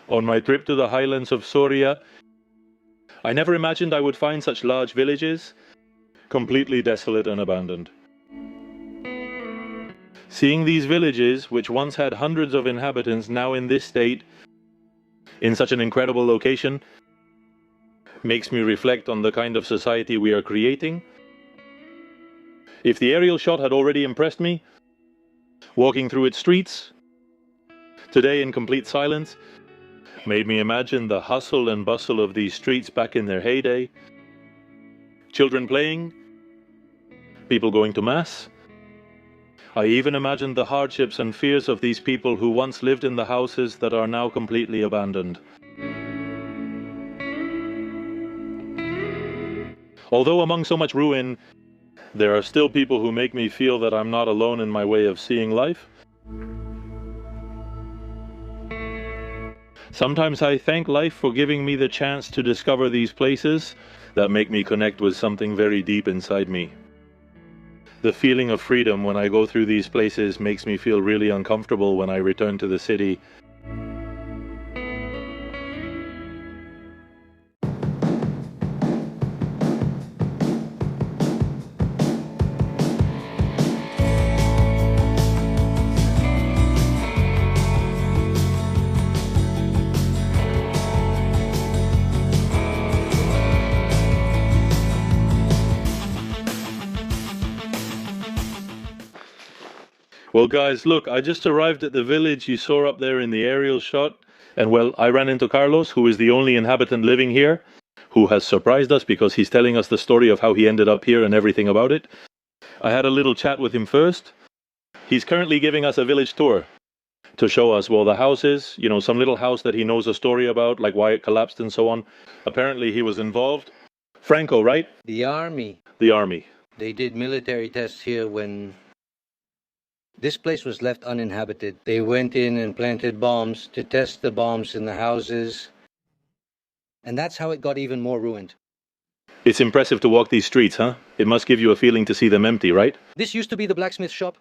On my trip to the highlands of Soria, I never imagined I would find such large villages, completely desolate and abandoned. Seeing these villages, which once had hundreds of inhabitants, now in this state, in such an incredible location, makes me reflect on the kind of society we are creating. If the aerial shot had already impressed me, walking through its streets, today in complete silence, made me imagine the hustle and bustle of these streets back in their heyday. Children playing, people going to mass. I even imagined the hardships and fears of these people who once lived in the houses that are now completely abandoned. Although among so much ruin, there are still people who make me feel that I'm not alone in my way of seeing life. Sometimes I thank life for giving me the chance to discover these places that make me connect with something very deep inside me. The feeling of freedom when I go through these places makes me feel really uncomfortable when I return to the city. Well guys, look, I just arrived at the village you saw up there in the aerial shot, and well, I ran into Carlos, who is the only inhabitant living here, who has surprised us because he's telling us the story of how he ended up here and everything about it. I had a little chat with him first. He's currently giving us a village tour to show us, well, the houses, you know, some little house that he knows a story about, like why it collapsed and so on. Apparently he was involved. Franco, right? The army. The army. They did military tests here when this place was left uninhabited. They went in and planted bombs to test the bombs in the houses. And that's how it got even more ruined. It's impressive to walk these streets, huh? It must give you a feeling to see them empty, right? This used to be the blacksmith shop.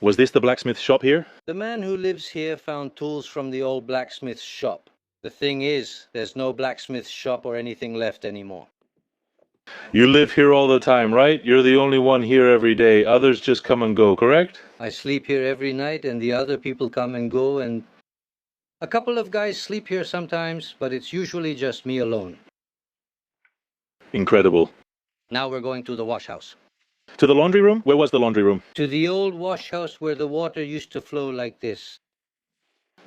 Was this the blacksmith shop here? The man who lives here found tools from the old blacksmith shop. The thing is, there's no blacksmith shop or anything left anymore. You live here all the time, right? You're the only one here every day. Others just come and go, correct? I sleep here every night and the other people come and go, and a couple of guys sleep here sometimes, but it's usually just me alone. Incredible. Now we're going to the wash house. To the laundry room? Where was the laundry room? To the old wash house where the water used to flow like this.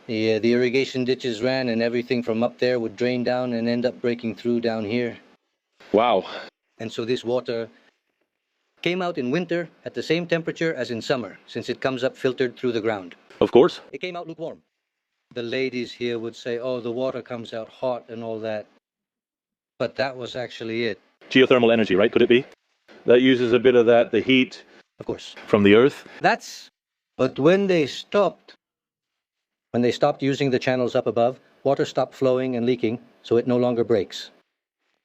The irrigation ditches ran and everything from up there would drain down and end up breaking through down here. Wow. And so this water came out in winter at the same temperature as in summer, since it comes up filtered through the ground. Of course. It came out lukewarm. The ladies here would say, oh, the water comes out hot and all that. But that was actually it. Geothermal energy, right? Could it be? That uses a bit of that, the heat. Of course. From the earth? But when they stopped using the channels up above, water stopped flowing and leaking, so it no longer breaks.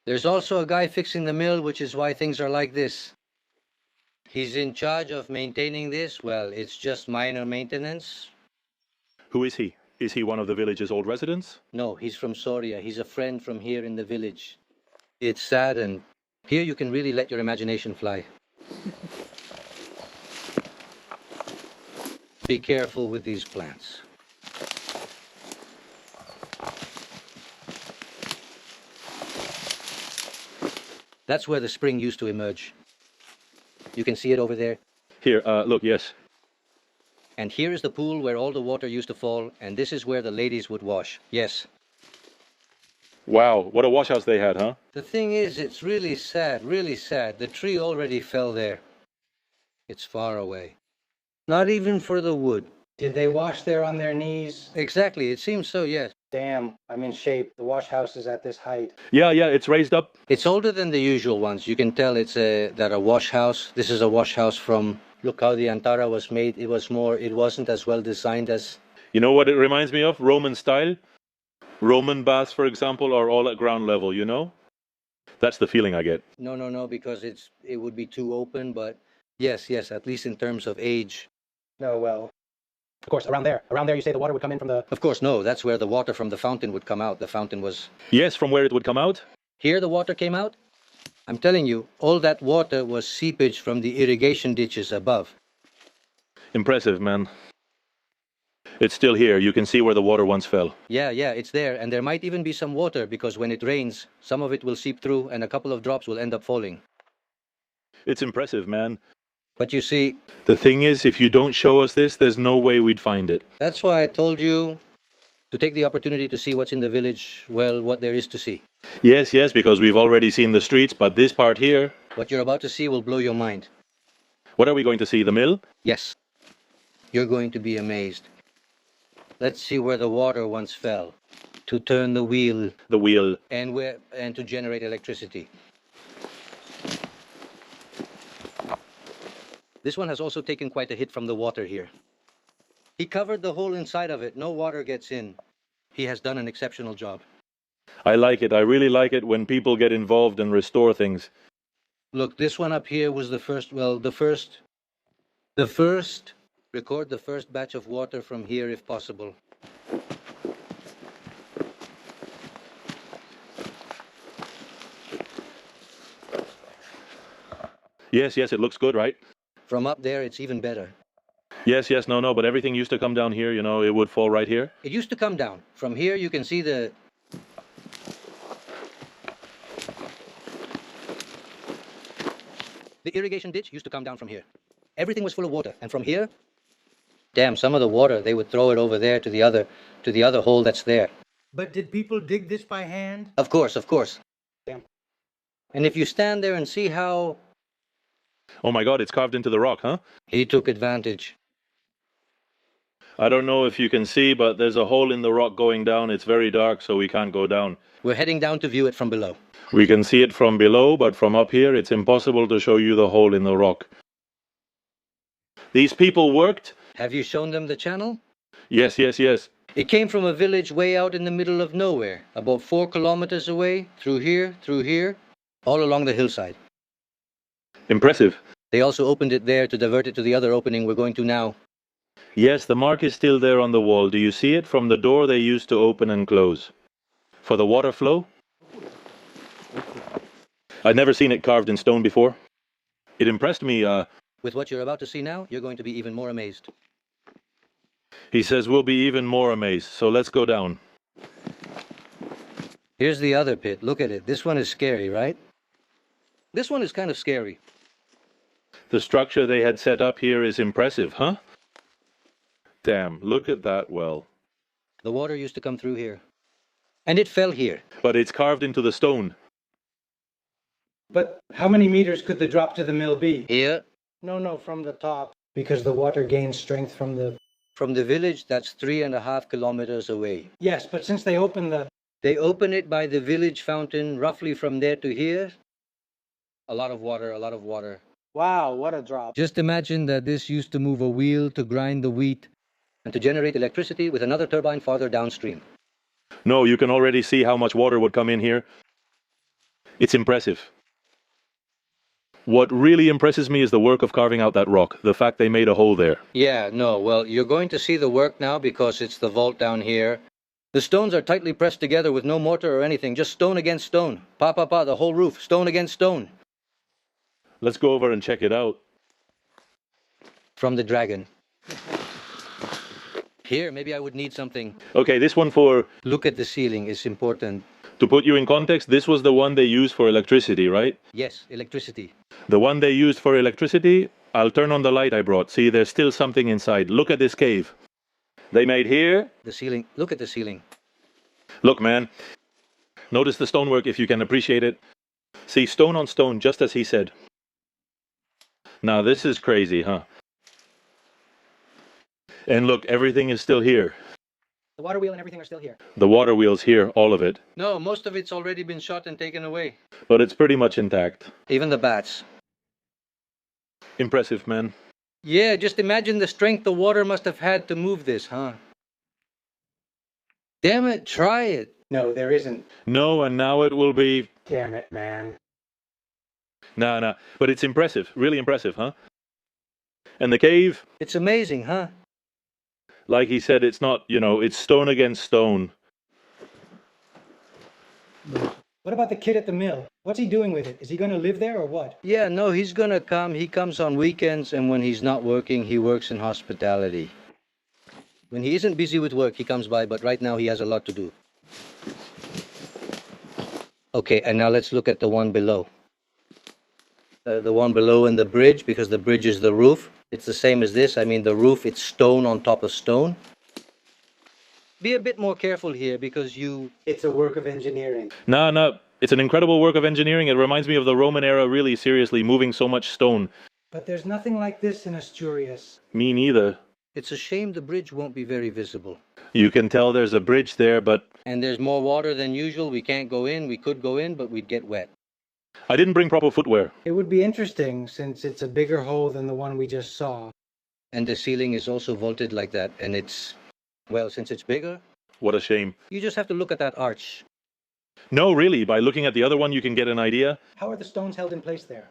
There's also a guy fixing the mill, which is why things are like this. He's in charge of maintaining this. Well, it's just minor maintenance. Who is he? Is he one of the village's old residents? No, he's from Soria. He's a friend from here in the village. It's sad, and here you can really let your imagination fly. Be careful with these plants. That's where the spring used to emerge. You can see it over there. Here, look, yes. And here is the pool where all the water used to fall, and this is where the ladies would wash. Yes. Wow, what a wash house they had, huh? The thing is, it's really sad, really sad. The tree already fell there. It's far away. Not even for the wood. Did they wash there on their knees? Exactly, it seems so, yes. Damn, I'm in shape. The wash house is at this height. Yeah, it's raised up. It's older than the usual ones. You can tell it's a wash house. This is a wash house from, look how the Antara was made. It wasn't as well designed as... You know what it reminds me of? Roman style. Roman baths, for example, are all at ground level, you know? That's the feeling I get. No, because it would be too open, but yes, at least in terms of age. No, well, Of course, around there. Around there, you say the water would come in from the... Of course, no, that's where the water from the fountain would come out. The fountain was... Yes, from where it would come out? Here the water came out? I'm telling you, all that water was seepage from the irrigation ditches above. Impressive, man. It's still here. You can see where the water once fell. Yeah, it's there, and there might even be some water because when it rains, some of it will seep through and a couple of drops will end up falling. It's impressive, man. But you see... The thing is, if you don't show us this, there's no way we'd find it. That's why I told you to take the opportunity to see what's in the village, well, what there is to see. Yes, because we've already seen the streets, but this part here... What you're about to see will blow your mind. What are we going to see, the mill? Yes. You're going to be amazed. Let's see where the water once fell, to turn the wheel. The wheel. And to generate electricity. This one has also taken quite a hit from the water here. He covered the whole inside of it. No water gets in. He has done an exceptional job. I like it. I really like it when people get involved and restore things. Look, this one up here was the first, record the first batch of water from here if possible. Yes, it looks good, right? From up there, it's even better. Yes, no, but everything used to come down here, you know, it would fall right here. It used to come down. From here, you can see the irrigation ditch used to come down from here. Everything was full of water, and from here, damn, some of the water, they would throw it over there to the other hole that's there. But did people dig this by hand? Of course. Damn. And if you stand there and see how... Oh my God, it's carved into the rock, huh? He took advantage. I don't know if you can see, but there's a hole in the rock going down. It's very dark, so we can't go down. We're heading down to view it from below. We can see it from below, but from up here, it's impossible to show you the hole in the rock. These people worked? Have you shown them the channel? Yes. It came from a village way out in the middle of nowhere, about 4 kilometers away, through here, all along the hillside. Impressive. They also opened it there to divert it to the other opening we're going to now. Yes, the mark is still there on the wall. Do you see it? From the door they used to open and close. For the water flow? I'd never seen it carved in stone before. It impressed me. With what you're about to see now, you're going to be even more amazed. He says we'll be even more amazed, so let's go down. Here's the other pit. Look at it. This one is scary, right? This one is kind of scary. The structure they had set up here is impressive, huh? Damn, look at that well. The water used to come through here. And it fell here. But it's carved into the stone. But how many meters could the drop to the mill be? Here? No, from the top. Because the water gains strength from the... From the village, that's 3.5 kilometers away. Yes, but since they opened the... They open it by the village fountain, roughly from there to here. A lot of water. Wow, what a drop. Just imagine that this used to move a wheel to grind the wheat and to generate electricity with another turbine farther downstream. No, you can already see how much water would come in here. It's impressive. What really impresses me is the work of carving out that rock, the fact they made a hole there. Yeah, no, well, you're going to see the work now because it's the vault down here. The stones are tightly pressed together with no mortar or anything, just stone against stone. The whole roof, stone against stone. Let's go over and check it out. From the dragon. Here, maybe I would need something. Okay, this one for... Look at the ceiling, it's important. To put you in context, this was the one they used for electricity, right? Yes, electricity. The one they used for electricity, I'll turn on the light I brought. See, there's still something inside. Look at this cave. They made here... The ceiling, look at the ceiling. Look, man. Notice the stonework if you can appreciate it. See, stone on stone, just as he said. Now, this is crazy, huh? And look, everything is still here. The water wheel and everything are still here. The water wheel's here, all of it. No, most of it's already been shot and taken away. But it's pretty much intact. Even the bats. Impressive, man. Yeah, just imagine the strength the water must have had to move this, huh? Damn it, try it. No, there isn't. No, and now it will be... Damn it, man. Nah. But it's impressive. Really impressive, huh? And the cave? It's amazing, huh? Like he said, it's not, it's stone against stone. What about the kid at the mill? What's he doing with it? Is he going to live there or what? Yeah, no, he's gonna come. He comes on weekends, and when he's not working, he works in hospitality. When he isn't busy with work, he comes by, but right now he has a lot to do. Okay, and now let's look at the one below. The one below in the bridge, because the bridge is the roof. It's the same as this. I mean, the roof, it's stone on top of stone. Be a bit more careful here, because It's a work of engineering. No, it's an incredible work of engineering. It reminds me of the Roman era, really seriously, moving so much stone. But there's nothing like this in Asturias. Me neither. It's a shame the bridge won't be very visible. You can tell there's a bridge there, but And there's more water than usual. We can't go in. We could go in, but we'd get wet. I didn't bring proper footwear. It would be interesting since it's a bigger hole than the one we just saw. And the ceiling is also vaulted like that. And since it's bigger, What a shame. you just have to look at that arch. No, really, by looking at the other one, you can get an idea. How are the stones held in place there?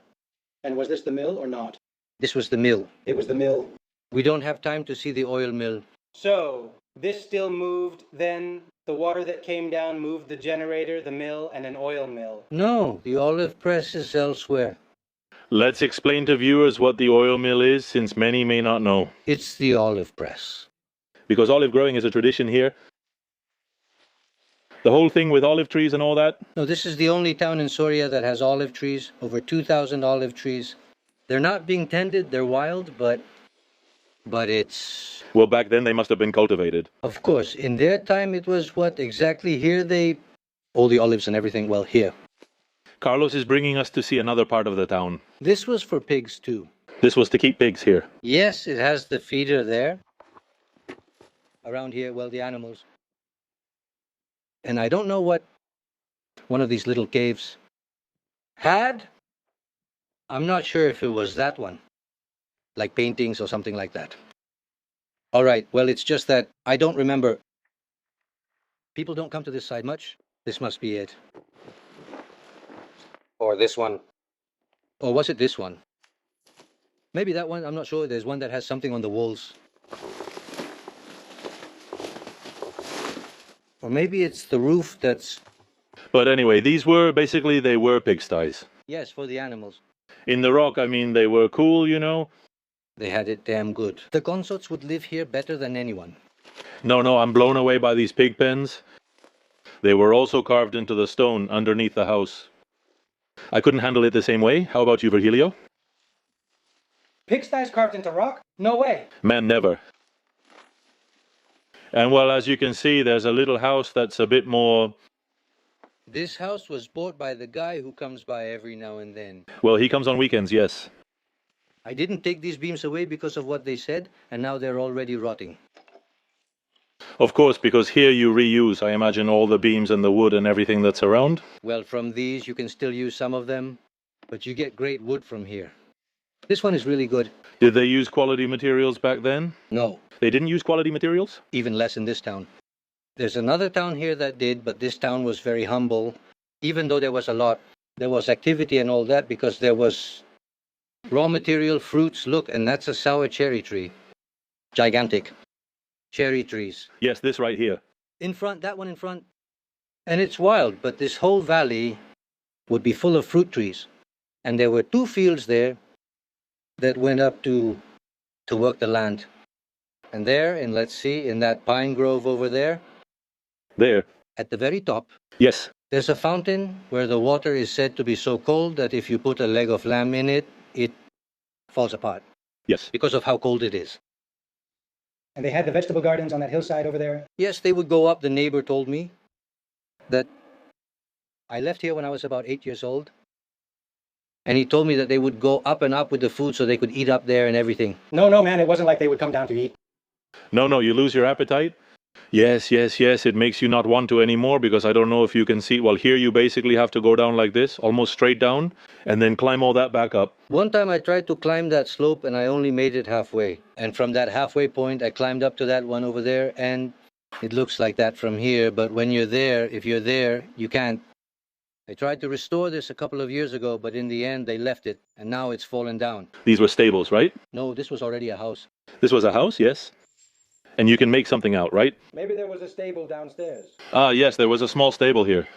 And was this the mill or not? This was the mill. It was the mill. We don't have time to see the oil mill. So, this still moved, then the water that came down moved the generator, the mill, and an oil mill. No, the olive press is elsewhere. Let's explain to viewers what the oil mill is, since many may not know. It's the olive press. Because olive growing is a tradition here. The whole thing with olive trees and all that. No, this is the only town in Soria that has olive trees, over 2,000 olive trees. They're not being tended, they're wild, but it's... Well, back then they must have been cultivated. Of course, in their time it was what exactly here all the olives and everything, well, here. Carlos is bringing us to see another part of the town. This was for pigs too. This was to keep pigs here. Yes, it has the feeder there. Around here, well, the animals. And I don't know what one of these little caves had. I'm not sure if it was that one. Like paintings or something like that. All right, well, it's just that I don't remember. People don't come to this side much. This must be it. Or this one. Or was it this one? Maybe that one, I'm not sure. There's one that has something on the walls. Or maybe it's the roof that's... But anyway, they were pigsties. Yes, for the animals. In the rock, I mean, they were cool, They had it damn good. The consorts would live here better than anyone. No, I'm blown away by these pig pens. They were also carved into the stone underneath the house. I couldn't handle it the same way. How about you, Virgilio? Pigsties carved into rock? No way. Man, never. And well, as you can see, there's a little house that's a bit more... This house was bought by the guy who comes by every now and then. Well, he comes on weekends, yes. I didn't take these beams away because of what they said, and now they're already rotting. Of course, because here you reuse, I imagine, all the beams and the wood and everything that's around. Well, from these you can still use some of them, but you get great wood from here. This one is really good. Did they use quality materials back then? No, They didn't use quality materials? even less in this town. There's another town here that did, but this town was very humble. Even though there was activity and all that, because there was raw material, fruits. Look, and that's a sour cherry tree. Gigantic. Cherry trees. Yes, this right here. In front, that one in front. And it's wild, but this whole valley would be full of fruit trees. And there were 2 fields there that went up to work the land. And there, let's see, in that pine grove over there, There. at the very top, Yes. there's a fountain where the water is said to be so cold that if you put a leg of lamb in it, it falls apart Yes. because of how cold it is. And they had the vegetable gardens on that hillside over there. Yes, they would go up. The neighbor told me that I left here when I was about 8 years old. And he told me that they would go up and up with the food so they could eat up there and everything. No, man, it wasn't like they would come down to eat. No, you lose your appetite. Yes. It makes you not want to anymore, because I don't know if you can see. Well, here you basically have to go down like this, almost straight down, and then climb all that back up. One time I tried to climb that slope and I only made it halfway. And from that halfway point, I climbed up to that one over there, and it looks like that from here. But when you're there, if you're there, you can't. They tried to restore this a couple of years ago, but in the end, they left it, and now it's fallen down. These were stables, right? No, this was already a house. This was a house, yes. And you can make something out, right? Maybe there was a stable downstairs. Ah, yes, there was a small stable here.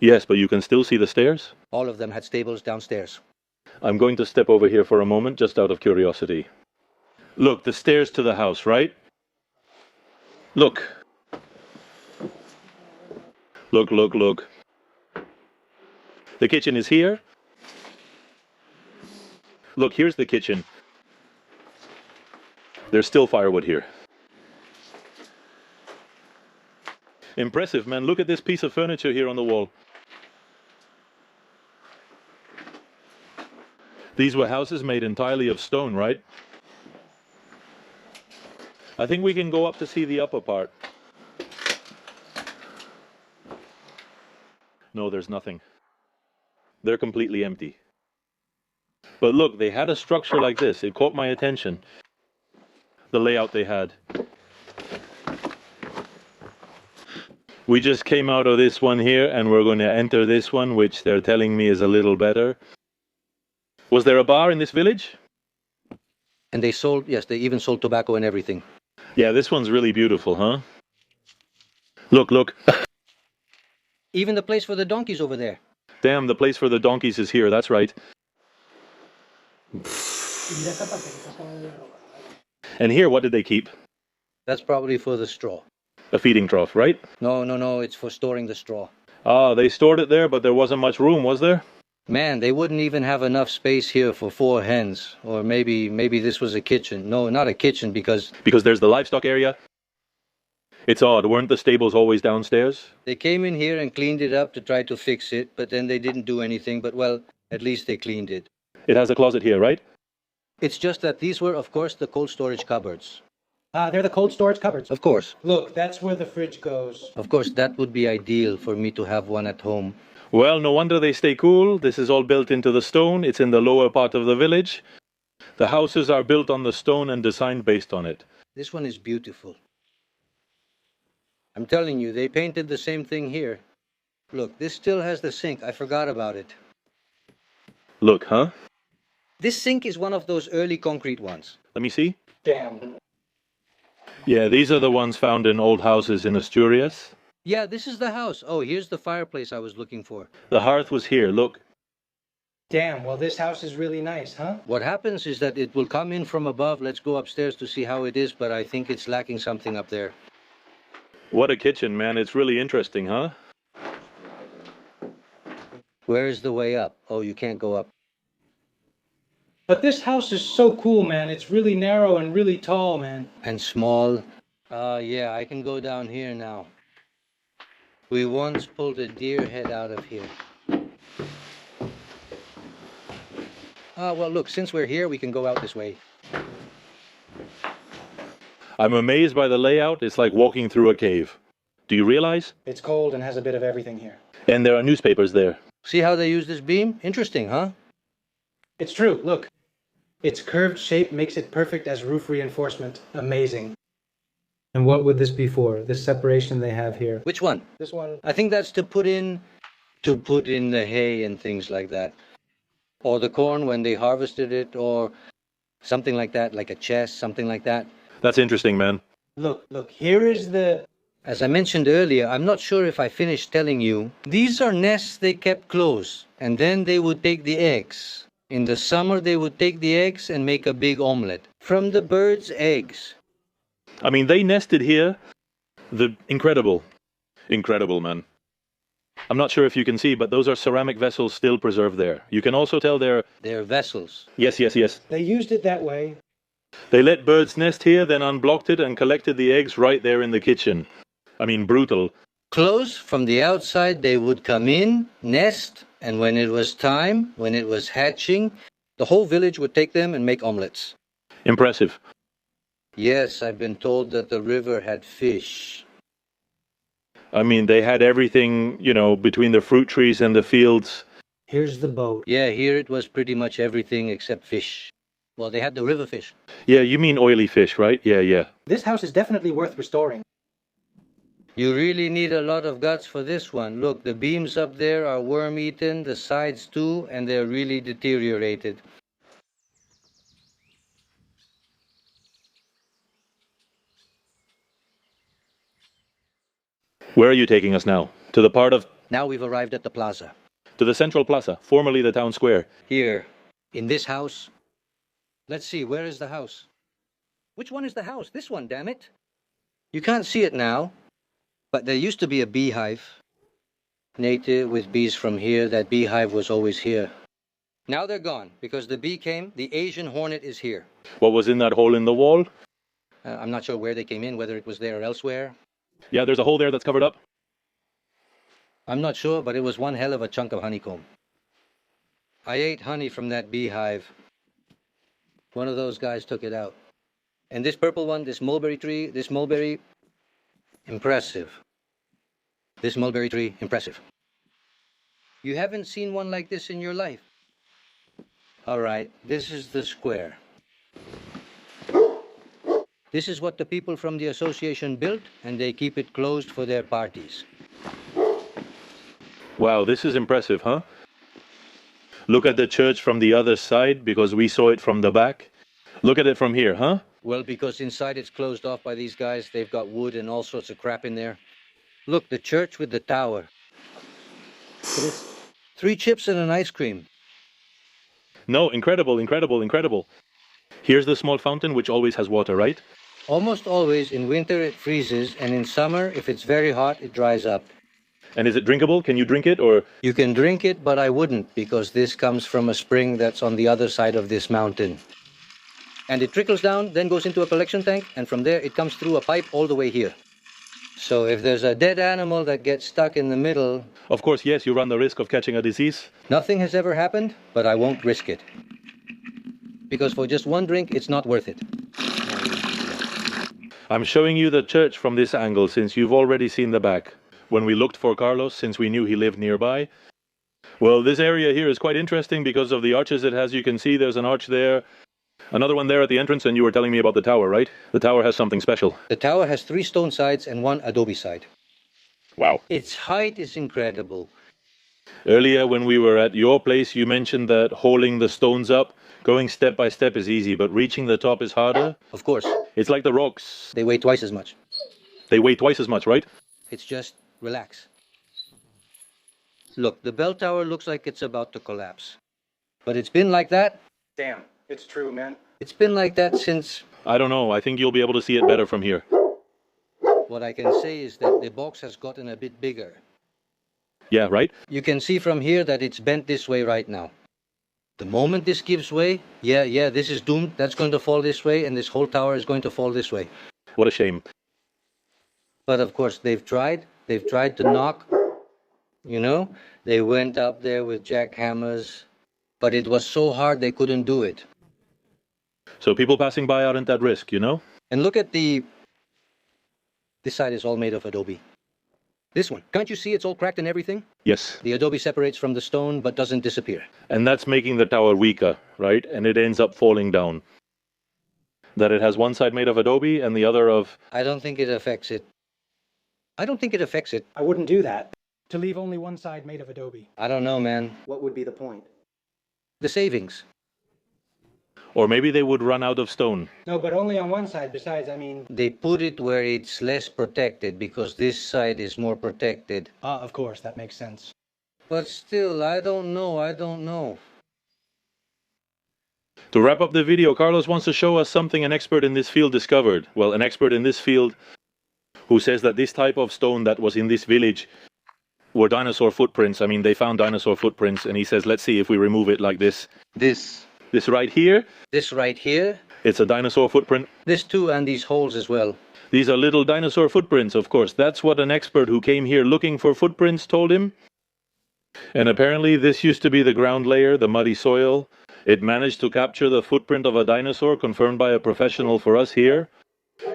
Yes, but you can still see the stairs? All of them had stables downstairs. I'm going to step over here for a moment, just out of curiosity. Look, the stairs to the house, right? Look. Look, look, look. The kitchen is here. Look, here's the kitchen. There's still firewood here. Impressive, man. Look at this piece of furniture here on the wall. These were houses made entirely of stone, right? I think we can go up to see the upper part. No, there's nothing. They're completely empty. But look, they had a structure like this. It caught my attention. The layout they had. We just came out of this one here, and we're going to enter this one, which they're telling me is a little better. Was there a bar in this village? And they sold, yes, they even sold tobacco and everything. Yeah, this one's really beautiful, huh? Look, look. Even the place for the donkeys over there. Damn, the place for the donkeys is here, that's right. And here, what did they keep? That's probably for the straw. A feeding trough, right? No, it's for storing the straw. Ah, they stored it there, but there wasn't much room, was there? Man, they wouldn't even have enough space here for 4 hens. Or maybe this was a kitchen. No, not a kitchen, because Because there's the livestock area. It's odd, weren't the stables always downstairs? they came in here and cleaned it up to try to fix it, but then they didn't do anything. But, well, at least they cleaned it. It has a closet here, right? It's just that these were, of course, the cold storage cupboards. They're the cold storage cupboards. Of course. Look, that's where the fridge goes. Of course, that would be ideal for me to have one at home. Well, no wonder they stay cool. This is all built into the stone. It's in the lower part of the village. The houses are built on the stone and designed based on it. This one is beautiful. I'm telling you, they painted the same thing here. Look, this still has the sink. I forgot about it. Look, huh? This sink is one of those early concrete ones. Let me see. Damn. Yeah, these are the ones found in old houses in Asturias. Yeah, this is the house. Oh, here's the fireplace I was looking for. The hearth was here, look. Damn, well, this house is really nice, huh? What happens is that it will come in from above. Let's go upstairs to see how it is, but I think it's lacking something up there. What a kitchen, man. It's really interesting, huh? Where is the way up? Oh, you can't go up. But this house is so cool, man. It's really narrow and really tall, man. And small. Yeah, I can go down here now. We once pulled a deer head out of here. Well, look, since we're here, we can go out this way. I'm amazed by the layout. It's like walking through a cave. Do you realize? It's cold and has a bit of everything here. And there are newspapers there. See how they use this beam? Interesting, huh? It's true, look. Its curved shape makes it perfect as roof reinforcement. Amazing. And what would this be for? This separation they have here? Which one? This one? I think that's to put in the hay and things like that. Or the corn when they harvested it, or something like that, like a chest, something like that. That's interesting, man. Look, here is the... As I mentioned earlier, I'm not sure if I finished telling you, these are nests they kept close, and then they would take the eggs. In the summer, they would take the eggs and make a big omelette from the birds' eggs. I mean, they nested here. Incredible, man. I'm not sure if you can see, but those are ceramic vessels still preserved there. You can also tell they're vessels. Yes. They used it that way. They let birds nest here, then unblocked it and collected the eggs right there in the kitchen. I mean, brutal. Close from the outside, they would come in, nest, and when it was time, when it was hatching, the whole village would take them and make omelettes. Impressive. Yes, I've been told that the river had fish. I mean, they had everything, between the fruit trees and the fields. Here's the boat. Yeah, here it was pretty much everything except fish. Well, they had the river fish. Yeah, you mean oily fish, right? Yeah. This house is definitely worth restoring. You really need a lot of guts for this one. Look, the beams up there are worm-eaten, the sides too, and they're really deteriorated. Where are you taking us now? To the part of... Now we've arrived at the plaza. To the central plaza, formerly the town square. Here, in this house. Let's see, where is the house? Which one is the house? This one, damn it. You can't see it now, but there used to be a beehive. Native with bees from here. That beehive was always here. Now they're gone, because the bee came. The Asian hornet is here. What was in that hole in the wall? I'm not sure where they came in, whether it was there or elsewhere. Yeah, there's a hole there that's covered up. I'm not sure, but it was one hell of a chunk of honeycomb. I ate honey from that beehive. One of those guys took it out. And this purple one, this mulberry tree, this mulberry, impressive. This mulberry tree, impressive. You haven't seen one like this in your life. All right, this is the square. This is what the people from the association built, and they keep it closed for their parties. Wow, this is impressive, huh? Look at the church from the other side, because we saw it from the back. Look at it from here, huh? Well, because inside it's closed off by these guys. They've got wood and all sorts of crap in there. Look, the church with the tower. 3 chips and an ice cream. No, incredible, incredible, incredible. Here's the small fountain, which always has water, right? Almost always in winter it freezes, and in summer, if it's very hot, it dries up. And is it drinkable? Can you drink it, or...? You can drink it, but I wouldn't, because this comes from a spring that's on the other side of this mountain. And it trickles down, then goes into a collection tank, and from there it comes through a pipe all the way here. So if there's a dead animal that gets stuck in the middle... Of course, yes, you run the risk of catching a disease. Nothing has ever happened, but I won't risk it. Because for just one drink, it's not worth it. I'm showing you the church from this angle, since you've already seen the back. When we looked for Carlos, since we knew he lived nearby. Well, this area here is quite interesting because of the arches it has. You can see there's an arch there. Another one there at the entrance, and you were telling me about the tower, right? The tower has something special. The tower has 3 stone sides and 1 adobe side. Wow. Its height is incredible. Earlier, when we were at your place, you mentioned that hauling the stones up, going step by step is easy, but reaching the top is harder. Of course. It's like the rocks. They weigh twice as much. They weigh twice as much, right? It's just relax. Look, the bell tower looks like it's about to collapse. But it's been like that. Damn, it's true, man. It's been like that since... I don't know. I think you'll be able to see it better from here. What I can say is that the box has gotten a bit bigger. Yeah, right? You can see from here that it's bent this way right now. The moment this gives way, yeah, this is doomed. That's going to fall this way, and this whole tower is going to fall this way. What a shame. But of course, they've tried. They've tried to knock, you know. They went up there with jackhammers, but it was so hard they couldn't do it. So people passing by aren't at risk, you know? And look at this side is all made of adobe. This one, can't you see it's all cracked and everything? Yes. The adobe separates from the stone but doesn't disappear. And that's making the tower weaker, right? And it ends up falling down. That it has one side made of adobe and the other of... I don't think it affects it. I don't think it affects it. I wouldn't do that. To leave only one side made of adobe. I don't know, man. What would be the point? The savings. Or maybe they would run out of stone. No, but only on one side. Besides, I mean... They put it where it's less protected because this side is more protected. Of course, that makes sense. But still, I don't know. To wrap up the video, Carlos wants to show us something an expert in this field discovered. Well, an expert in this field who says that this type of stone that was in this village were dinosaur footprints. I mean, they found dinosaur footprints, and he says, let's see if we remove it like this. This right here, This right here. it's a dinosaur footprint. This too, and these holes as well. These are little dinosaur footprints, of course. That's what an expert who came here looking for footprints told him. And apparently this used to be the ground layer, the muddy soil. It managed to capture the footprint of a dinosaur, confirmed by a professional for us here.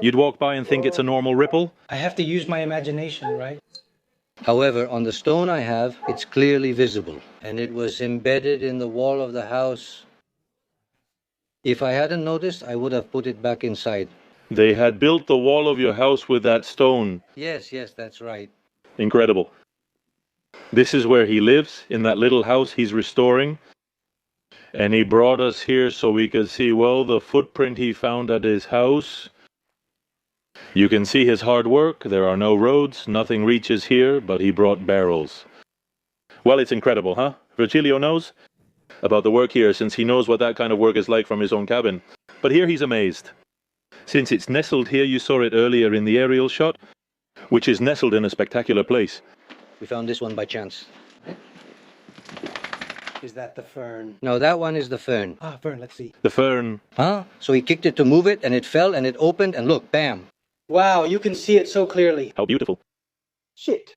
You'd walk by and think it's a normal ripple. I have to use my imagination, right? However, on the stone I have, it's clearly visible. And it was embedded in the wall of the house. If I hadn't noticed, I would have put it back inside. They had built the wall of your house with that stone. Yes, that's right. Incredible. This is where he lives, in that little house he's restoring. And he brought us here so we could see, well, the footprint he found at his house. You can see his hard work. There are no roads, nothing reaches here, but he brought barrels. Well, it's incredible, huh? Virgilio knows about the work here since he knows what that kind of work is like from his own cabin. But here he's amazed. Since it's nestled here, you saw it earlier in the aerial shot, which is nestled in a spectacular place. We found this one by chance. Is that the fern? No, that one is the fern. Ah, fern, let's see. The fern. Huh? So he kicked it to move it, and it fell, and it opened, and look, bam. Wow, you can see it so clearly. How beautiful. Shit.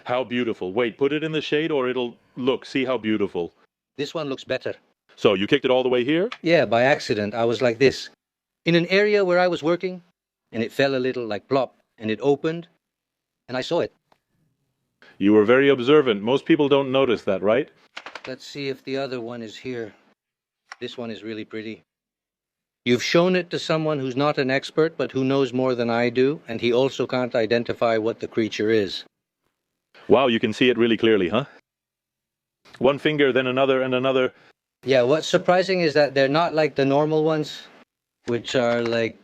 How beautiful. Wait, put it in the shade or it'll... Look, see how beautiful. This one looks better. So, you kicked it all the way here? Yeah, by accident. I was like this. In an area where I was working, and it fell a little, like plop, and it opened, and I saw it. You were very observant. Most people don't notice that, right? Let's see if the other one is here. This one is really pretty. You've shown it to someone who's not an expert, but who knows more than I do, and he also can't identify what the creature is. Wow, you can see it really clearly, huh? One finger, then another, and another. Yeah, what's surprising is that they're not like the normal ones, which are like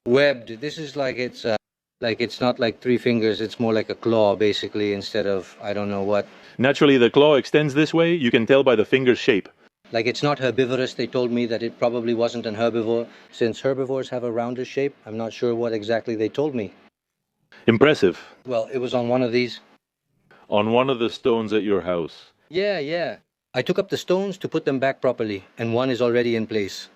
webbed. This is like it's not like three fingers, it's more like a claw, basically, instead of I don't know what. Naturally, the claw extends this way. You can tell by the finger's shape. Like it's not herbivorous. They told me that it probably wasn't an herbivore. Since herbivores have a rounder shape, I'm not sure what exactly they told me. Impressive. Well, it was on one of these. On one of the stones at your house. Yeah. I took up the stones to put them back properly, and one is already in place.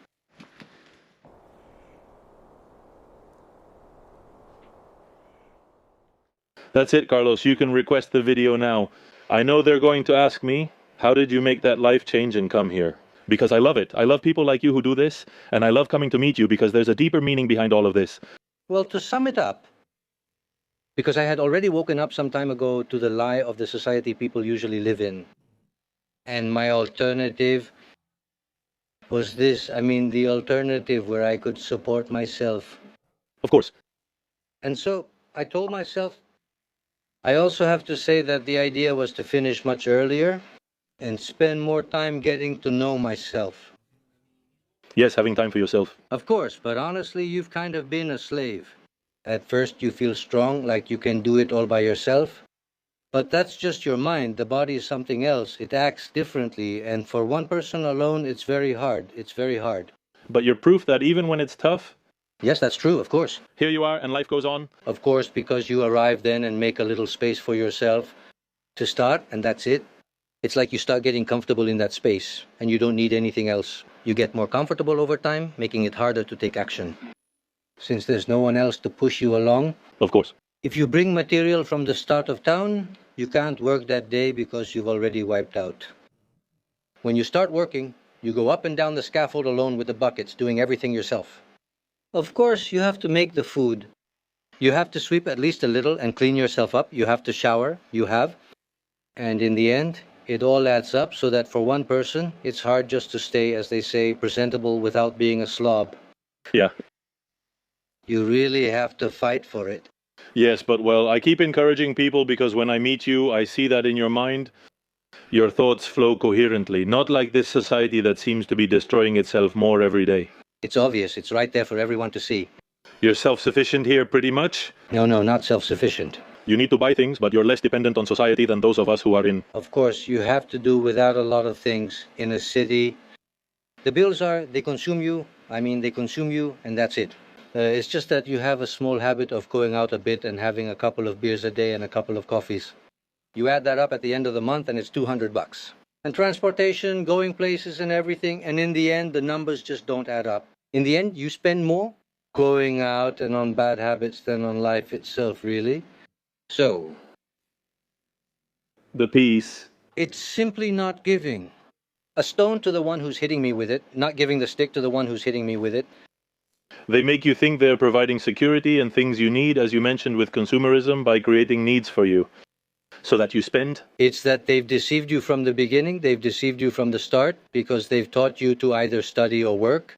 That's it, Carlos. You can request the video now. I know they're going to ask me, how did you make that life change and come here? Because I love it. I love people like you who do this, and I love coming to meet you because there's a deeper meaning behind all of this. Well, to sum it up, because I had already woken up some time ago to the lie of the society people usually live in. And my alternative was this. The alternative where I could support myself. Of course. And so I told myself, I also have to say that the idea was to finish much earlier and spend more time getting to know myself. Yes, having time for yourself. Of course, but honestly, you've kind of been a slave. At first, you feel strong, like you can do it all by yourself. But that's just your mind. The body is something else. It acts differently, and for one person alone, it's very hard. It's very hard. But you're proof that even when it's tough... Yes, that's true, of course. Here you are, and life goes on. Of course, because you arrive then and make a little space for yourself to start, and that's it. It's like you start getting comfortable in that space, and you don't need anything else. You get more comfortable over time, making it harder to take action. Since there's no one else to push you along. Of course. If you bring material from the start of town, you can't work that day because you've already wiped out. When you start working, you go up and down the scaffold alone with the buckets, doing everything yourself. Of course, you have to make the food. You have to sweep at least a little and clean yourself up. You have to shower. You have. And in the end, it all adds up so that for one person, it's hard just to stay, as they say, presentable without being a slob. Yeah. You really have to fight for it. Yes, but well, I keep encouraging people because when I meet you, I see that in your mind, your thoughts flow coherently, not like this society that seems to be destroying itself more every day. It's obvious. It's right there for everyone to see. You're self-sufficient here pretty much? No, not self-sufficient. You need to buy things, but you're less dependent on society than those of us who are in. Of course, you have to do without a lot of things in a city. The bills are, they consume you, and that's it. It's just that you have a small habit of going out a bit and having a couple of beers a day and a couple of coffees. You add that up at the end of the month and it's $200. And transportation, going places and everything, and in the end, the numbers just don't add up. In the end, you spend more going out and on bad habits than on life itself, really. So, The peace. it's simply not giving. A stone to the one who's hitting me with it, not giving the stick to the one who's hitting me with it. They make you think they're providing security and things you need, as you mentioned with consumerism, by creating needs for you. So that you spend. It's that they've deceived you from the beginning, they've deceived you from the start, because they've taught you to either study or work.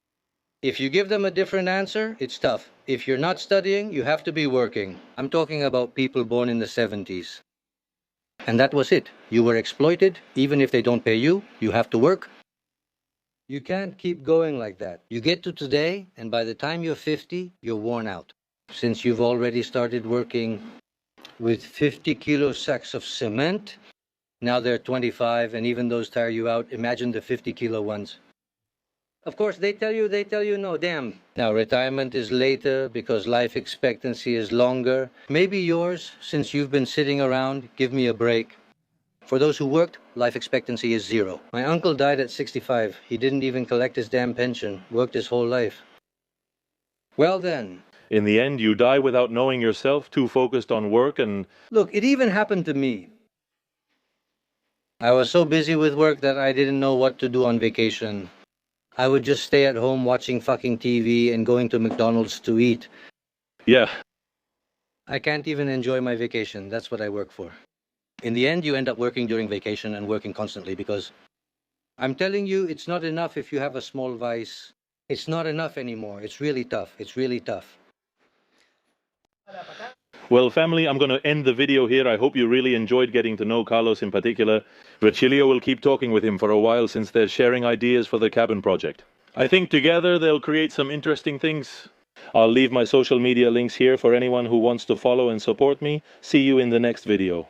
If you give them a different answer, it's tough. If you're not studying, you have to be working. I'm talking about people born in the 70s. And that was it. You were exploited. Even if they don't pay you, you have to work. You can't keep going like that. You get to today, and by the time you're 50, you're worn out. since you've already started working with 50-kilo sacks of cement. Now they're 25, and even those tire you out. Imagine the 50-kilo ones. Of course, they tell you no, damn. Now, retirement is later because life expectancy is longer. Maybe yours, since you've been sitting around, give me a break. For those who worked, life expectancy is 0. My uncle died at 65. He didn't even collect his damn pension, worked his whole life. Well then. In the end, you die without knowing yourself, too focused on work and... Look, it even happened to me. I was so busy with work that I didn't know what to do on vacation. I would just stay at home watching fucking TV and going to McDonald's to eat. Yeah. I can't even enjoy my vacation. That's what I work for. In the end, you end up working during vacation and working constantly because I'm telling you, it's not enough if you have a small vice. It's not enough anymore. It's really tough. It's really tough. Well, family, I'm going to end the video here. I hope you really enjoyed getting to know Carlos in particular. Virgilio will keep talking with him for a while since they're sharing ideas for the cabin project. I think together they'll create some interesting things. I'll leave my social media links here for anyone who wants to follow and support me. See you in the next video.